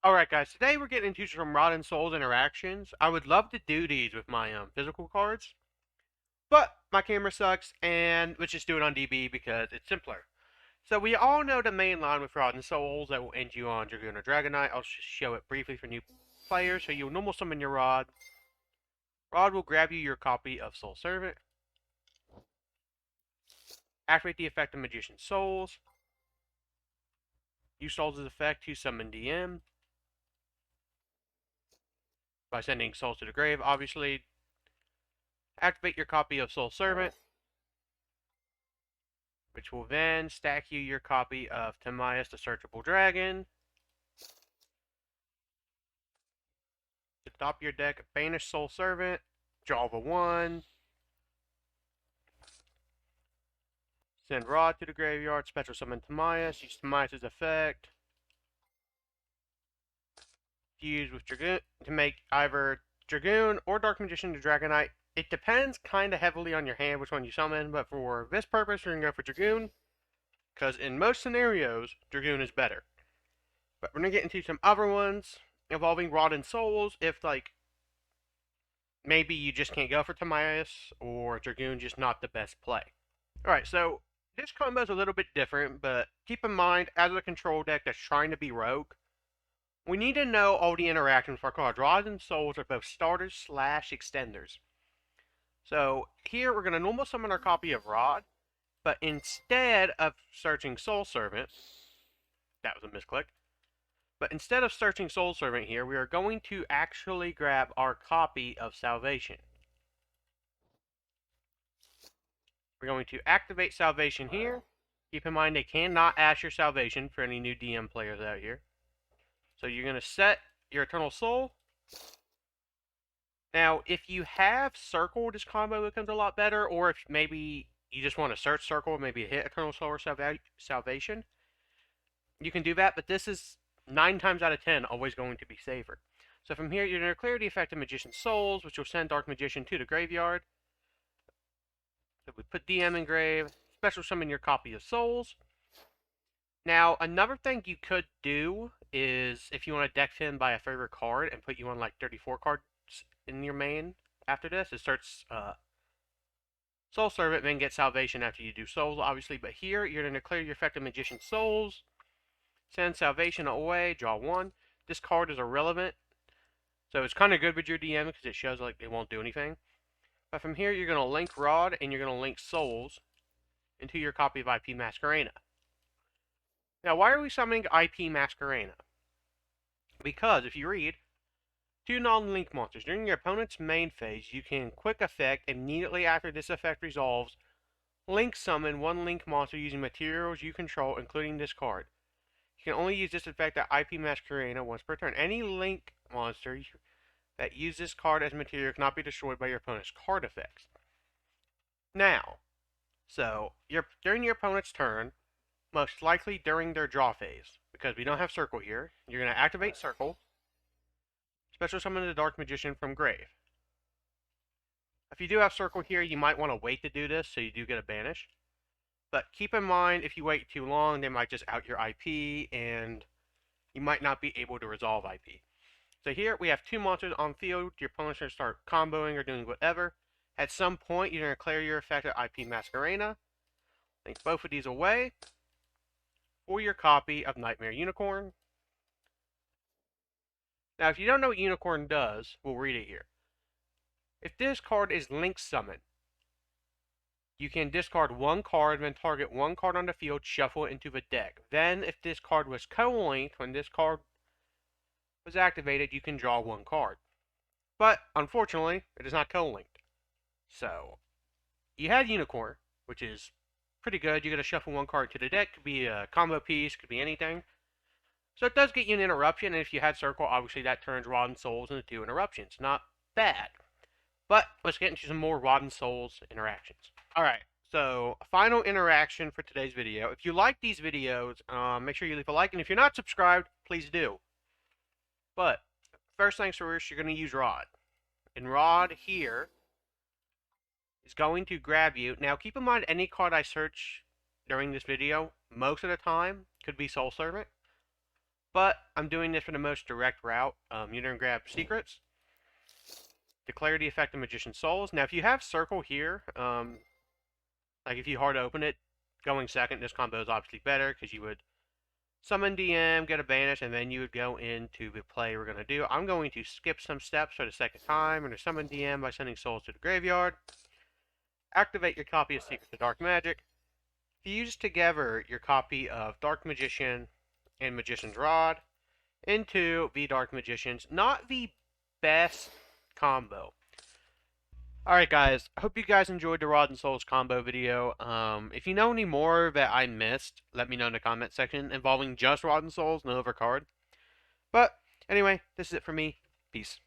Alright guys, today we're getting into some Rod and Souls interactions. I would love to do these with my physical cards, but my camera sucks and let's just do it on DB because it's simpler. So we all know the main line with Rod and Souls that will end you on Dragoon or Dragonite. I'll just show it briefly for new players. So you'll normal summon your Rod. Rod will grab you your copy of Soul Servant. Activate the effect of Magician's Souls. Use Souls' effect to summon DM. By sending souls to the grave, obviously. Activate your copy of Soul Servant, which will then stack you your copy of Timaeus the Searchable Dragon. To top your deck, banish Soul Servant, draw the 1. Send Rod to the graveyard, special summon Timaeus, use Timaeus' effect. Fuse with Dragoon to make either Dragoon or Dark Magician to Dragonite. It depends kind of heavily on your hand which one you summon, but for this purpose, we're going to go for Dragoon, because in most scenarios, Dragoon is better. But we're going to get into some other ones involving Rod and Souls, if, like, maybe you just can't go for Timaeus, or Dragoon just not the best play. Alright, so this combo is a little bit different, but keep in mind, as a control deck that's trying to be rogue, we need to know all the interactions for our cards. Rod and Souls are both starters / extenders. So here we're going to normal summon our copy of Rod, but instead of searching Soul Servant, that was a misclick, but instead of searching Soul Servant here, we are going to actually grab our copy of Salvation. We're going to activate Salvation here. Keep in mind they cannot ask your Salvation for any new DM players out here. So you're going to set your Eternal Soul. Now, if you have Circle, this combo becomes a lot better, or if maybe you just want to search Circle, maybe hit Eternal Soul or Salvation, you can do that, but this is 9 times out of 10 always going to be safer. So from here, you're going to clear the effect of Magician's Souls, which will send Dark Magician to the graveyard. So we put DM in grave, special summon your copy of Souls. Now, another thing you could do is, if you want to dex in by a favorite card and put you on like 34 cards in your main after this, it starts Soul Servant, then get Salvation after you do Souls, obviously. But here, you're going to clear your effect of Magician's Souls, send Salvation away, draw 1. This card is irrelevant, so it's kind of good with your DM because it shows like it won't do anything. But from here, you're going to link Rod and you're going to link Souls into your copy of IP Masquerena. Now, why are we summoning IP Masquerena? Because, if you read, 2 non-link monsters. During your opponent's main phase, you can quick effect, immediately after this effect resolves, link summon 1 link monster using materials you control, including this card. You can only use this effect at IP Masquerena once per turn. Any link monster that uses this card as material cannot be destroyed by your opponent's card effects. Now, so, during your opponent's turn, most likely during their draw phase, because we don't have Circle here, you're going to activate Circle, special summon the Dark Magician from grave. If you do have Circle here, you might want to wait to do this, so you do get a banish. But keep in mind, if you wait too long, they might just out your IP, and you might not be able to resolve IP. So here, we have 2 monsters on field. Your opponent's going to start comboing or doing whatever. At some point, you're going to clear your effect at IP Masquerena. Link both of these away for your copy of Nightmare Unicorn. Now, if you don't know what Unicorn does, we'll read it here. If this card is link summon, you can discard 1 card, then target 1 card on the field, shuffle it into the deck. Then, if this card was co-linked, when this card was activated, you can draw 1 card. But, unfortunately, it is not co-linked. So, you had Unicorn, which is pretty good. You got to shuffle 1 card to the deck. Could be a combo piece, could be anything. So it does get you an interruption, and if you had Circle, obviously that turns Rod and Souls into 2 interruptions. Not bad. But let's get into some more Rod and Souls interactions. Alright, so final interaction for today's video. If you like these videos, make sure you leave a like, and if you're not subscribed, please do. But, first things first, you're going to use Rod. And Rod here is going to grab you. Now, keep in mind, any card I search during this video, most of the time, could be Soul Servant. but I'm doing this for the most direct route. You're going to grab Secrets, declare the effect of Magician Souls. Now, if you have Circle here, like if you hard open it, going second, this combo is obviously better because you would summon DM, get a banish, and then you would go into the play we're going to do. I'm going to skip some steps for the second time. I'm going to summon DM by sending souls to the graveyard. Activate your copy of Secrets of Dark Magic. Fuse together your copy of Dark Magician and Magician's Rod into the Dark Magicians. Not the best combo. Alright guys, I hope you guys enjoyed the Rod and Souls combo video. If you know any more that I missed, let me know in the comment section involving just Rod and Souls, no other card. But anyway, this is it for me. Peace.